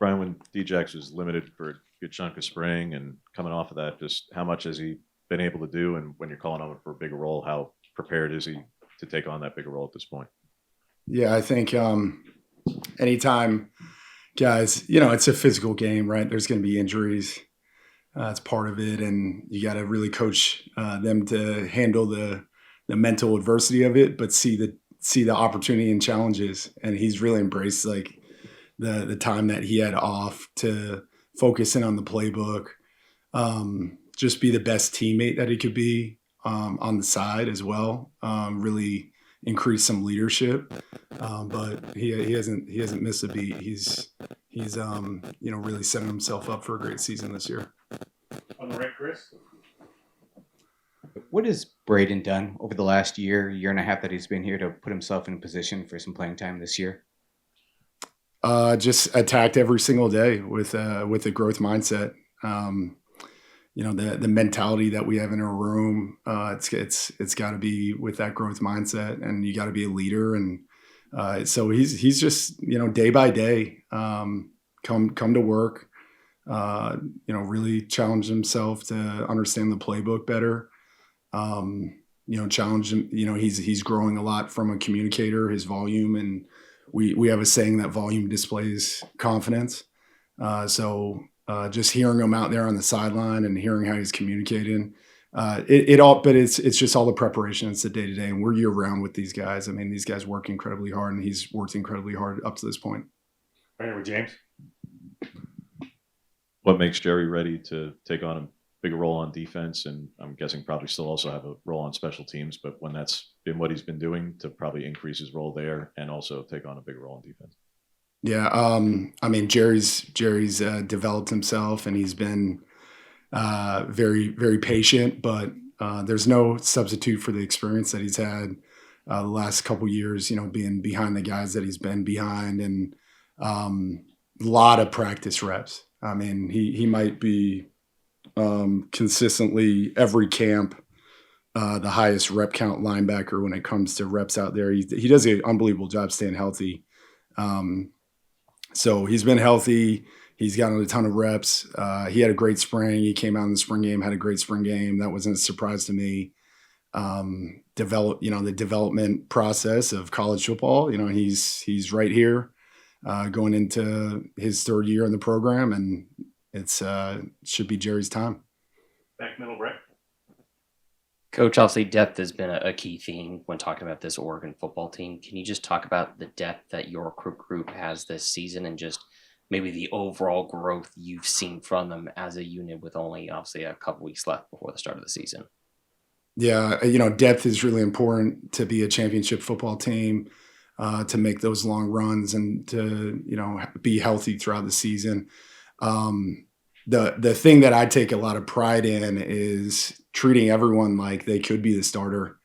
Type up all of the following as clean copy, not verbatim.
Brian, when Djax was limited for a good chunk of spring and coming off of that, just how much has he been able to do? And when you're calling on him for a bigger role, how prepared is he to take on that bigger role at this point? Yeah, I think anytime guys, it's a physical game, right? There's going to be injuries. It's part of it, and you got to really coach them to handle the mental adversity of it, but see the opportunity and challenges. And he's really embraced like the time that he had off to focus in on the playbook, just be the best teammate that he could be on the side as well. Really increase some leadership, but he hasn't missed a beat. He's really setting himself up for a great season this year. On the right, Chris. What has Braden done over the last year and a half that he's been here to put himself in a position for some playing time this year? Just attacked every single day with a growth mindset. The mentality that we have in our room, it's got to be with that growth mindset, and you got to be a leader. And so he's just day by day, come to work, really challenge himself to understand the playbook better. Challenge him. He's growing a lot from a communicator, his volume, and we have a saying that volume displays confidence. So just hearing him out there on the sideline and hearing how he's communicating, but it's just all the preparation. It's the day to day, and we're year round with these guys. I mean, these guys work incredibly hard, and he's worked incredibly hard up to this point. Right here with James. What makes Jerry ready to take on a bigger role on defense? And I'm guessing probably still also have a role on special teams, but when that's been what he's been doing, to probably increase his role there and also take on a bigger role in defense. Yeah, I mean, Jerry's developed himself, and he's been very, very patient. But there's no substitute for the experience that he's had the last couple years. Being behind the guys that he's been behind, and a lot of practice reps. I mean, he might be consistently every camp the highest rep count linebacker when it comes to reps out there. He does an unbelievable job staying healthy. So he's been healthy. He's gotten a ton of reps. He had a great spring. He came out in the spring game, had a great spring game. That wasn't a surprise to me. The development process of college football. He's right here, going into his third year in the program, and it's should be Jerry's time. Back middle, Brett. Coach, obviously depth has been a key theme when talking about this Oregon football team. Can you just talk about the depth that your group has this season, and just maybe the overall growth you've seen from them as a unit with only obviously a couple weeks left before the start of the season? Yeah, depth is really important to be a championship football team, to make those long runs and to, be healthy throughout the season. The thing that I take a lot of pride in is treating everyone like they could be the starter.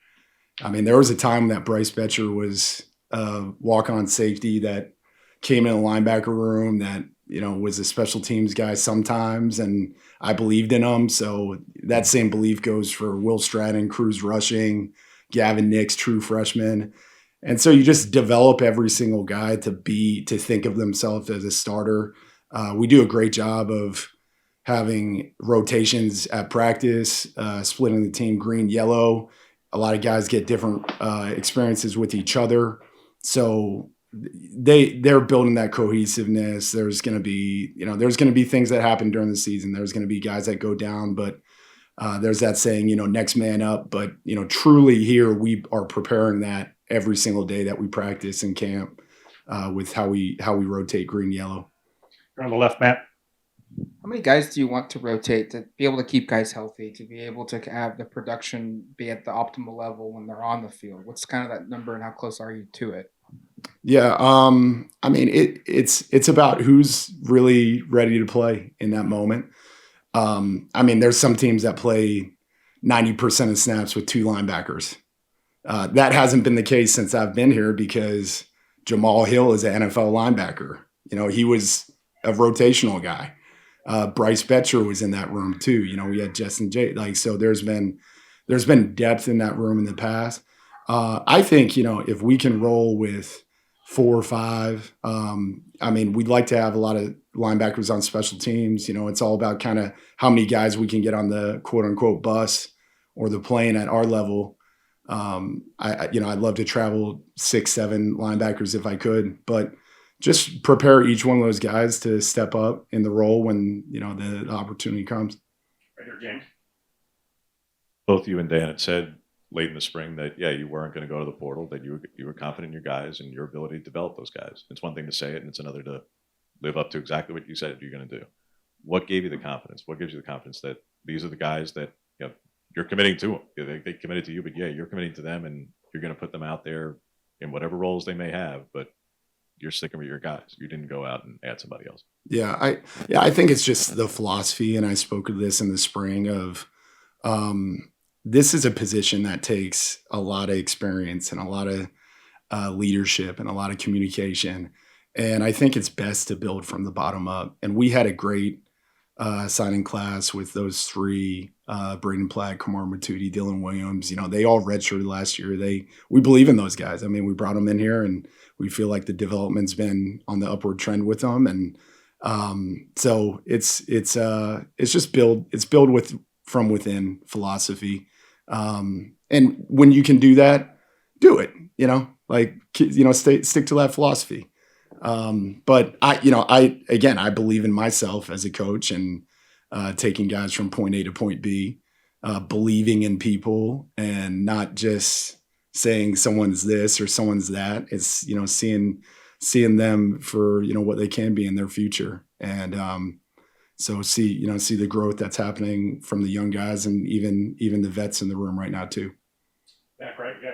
I mean, there was a time that Bryce Betcher was a walk-on safety that came in a linebacker room that, was a special teams guy sometimes, and I believed in him. So that same belief goes for Will Stratton, Cruz rushing, Gavin Nix, true freshman. And so you just develop every single guy to think of themselves as a starter. We do a great job of having rotations at practice, splitting the team green, yellow. A lot of guys get different experiences with each other. So they're building that cohesiveness. There's going to be things that happen during the season. There's going to be guys that go down, but there's that saying, next man up. But, truly here we are preparing that every single day that we practice in camp with how we rotate green, yellow. You're on the left, Matt. How many guys do you want to rotate to be able to keep guys healthy, to be able to have the production be at the optimal level when they're on the field? What's kind of that number, and how close are you to it? Yeah, I mean, it's about who's really ready to play in that moment. I mean, there's some teams that play 90% of snaps with two linebackers. That hasn't been the case since I've been here because Jamal Hill is an NFL linebacker. He was a rotational guy. Bryce Betcher was in that room too. We had Justin J. So there's been depth in that room in the past. I think, if we can roll with 4 or 5, I mean, we'd like to have a lot of linebackers on special teams. It's all about kind of how many guys we can get on the quote unquote bus or the plane at our level. I'd love to travel 6-7 linebackers if I could, but just prepare each one of those guys to step up in the role when, the opportunity comes. Right here, James. Both you and Dan had said late in the spring that, yeah, you weren't going to go to the portal, that you were confident in your guys and your ability to develop those guys. It's one thing to say it, and it's another to live up to exactly what you said you're going to do. What gave you the confidence? What gives you the confidence that these are the guys that you're committing to them? They committed to you, but you're committing to them, and you're going to put them out there in whatever roles they may have, but you're sticking with your guys. You didn't go out and add somebody else. Yeah, I think it's just the philosophy, and I spoke of this in the spring of this is a position that takes a lot of experience and a lot of leadership and a lot of communication. And I think it's best to build from the bottom up. And we had a great signing class with those three, Braden Platt, Kamar Matudi, Dylan Williams. They all redshirted last year. We believe in those guys. I mean, we brought them in here, and we feel like the development's been on the upward trend with them. And so it's just build from within philosophy. And when you can do that, do it. Stick to that philosophy. But I believe in myself as a coach and taking guys from point A to point B, believing in people and not just saying someone's this or someone's that. It's, seeing them for, what they can be in their future. And so see the growth that's happening from the young guys and even the vets in the room right now too. Back right, yeah.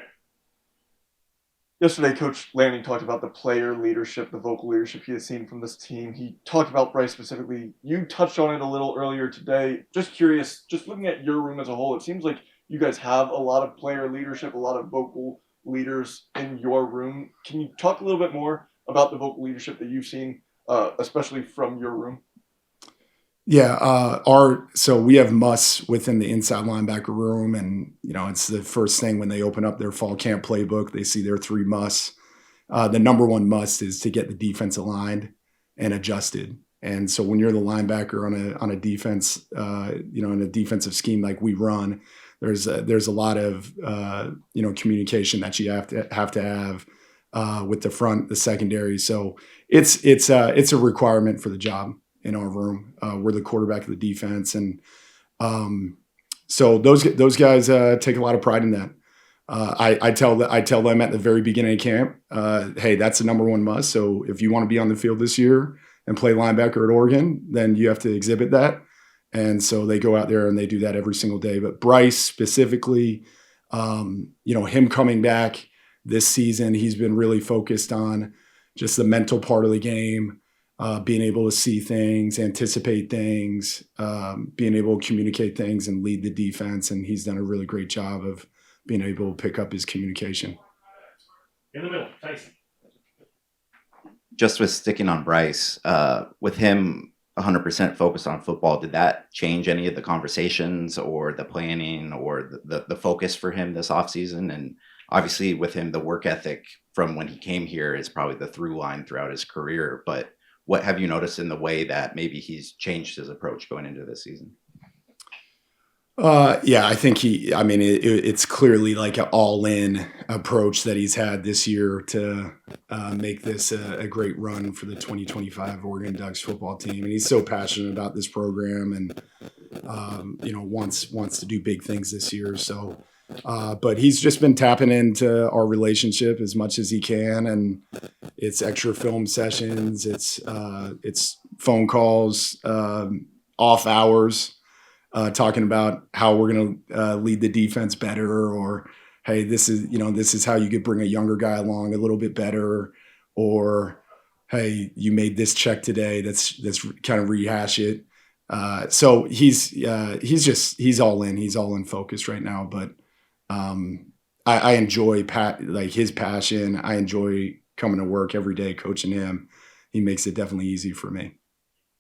Yesterday, Coach Lanning talked about the player leadership, the vocal leadership he has seen from this team. He talked about Bryce specifically. You touched on it a little earlier today. Just curious, just looking at your room as a whole, it seems like you guys have a lot of player leadership, a lot of vocal leaders in your room. Can you talk a little bit more about the vocal leadership that you've seen, especially from your room? Yeah, so we have musts within the inside linebacker room, and it's the first thing when they open up their fall camp playbook, they see their 3 musts. The number one must is to get the defense aligned and adjusted. And so when you're the linebacker on a defense, in a defensive scheme like we run, there's a lot of communication that you have to have with the front, the secondary. So it's a requirement for the job in our room. We're the quarterback of the defense. And so those guys take a lot of pride in that. I tell them at the very beginning of camp, hey, that's the number one must. So if you want to be on the field this year and play linebacker at Oregon, then you have to exhibit that. And so they go out there and they do that every single day. But Bryce specifically, him coming back this season, he's been really focused on just the mental part of the game. Being able to see things, anticipate things, being able to communicate things and lead the defense. And he's done a really great job of being able to pick up his communication. In the middle, Tyson. Just with sticking on Bryce, with him 100% focused on football, did that change any of the conversations or the planning or the focus for him this offseason? And obviously with him, the work ethic from when he came here is probably the through line throughout his career. But what have you noticed in the way that maybe he's changed his approach going into this season? Yeah, I think it's clearly like an all-in approach that he's had this year to make this a great run for the 2025 Oregon Ducks football team. And he's so passionate about this program and, wants to do big things this year. So, but he's just been tapping into our relationship as much as he can. And it's extra film sessions. It's phone calls, off hours. Talking about how we're going to lead the defense better, or hey, this is how you could bring a younger guy along a little bit better, or hey, you made this check today. That's kind of rehash it. So he's all in. He's all in focus right now. But I enjoy his passion. I enjoy coming to work every day coaching him. He makes it definitely easy for me.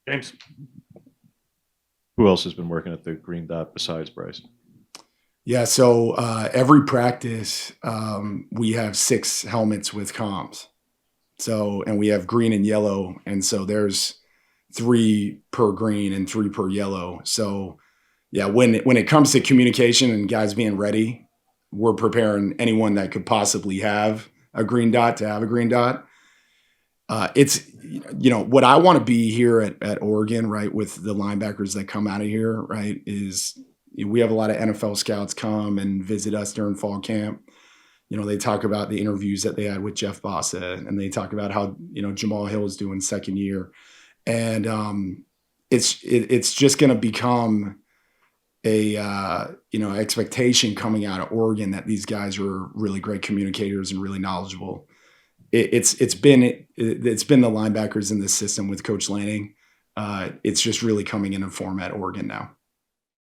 James. Who else has been working at the Green Dot besides Bryce? Yeah, so every practice we have 6 helmets with comms. So, and we have green and yellow, and so there's 3 per green and 3 per yellow. So yeah, when it comes to communication and guys being ready, we're preparing anyone that could possibly have a green dot to have a green dot. It's, what I want to be here at Oregon, right, with the linebackers that come out of here, right, is we have a lot of NFL scouts come and visit us during fall camp. They talk about the interviews that they had with Jeff Bossa, and they talk about how, Jamal Hill is doing second year. And it's just going to become a expectation coming out of Oregon that these guys are really great communicators and really knowledgeable. It's been the linebackers in this system with Coach Lanning. It's just really coming in a form at Oregon now.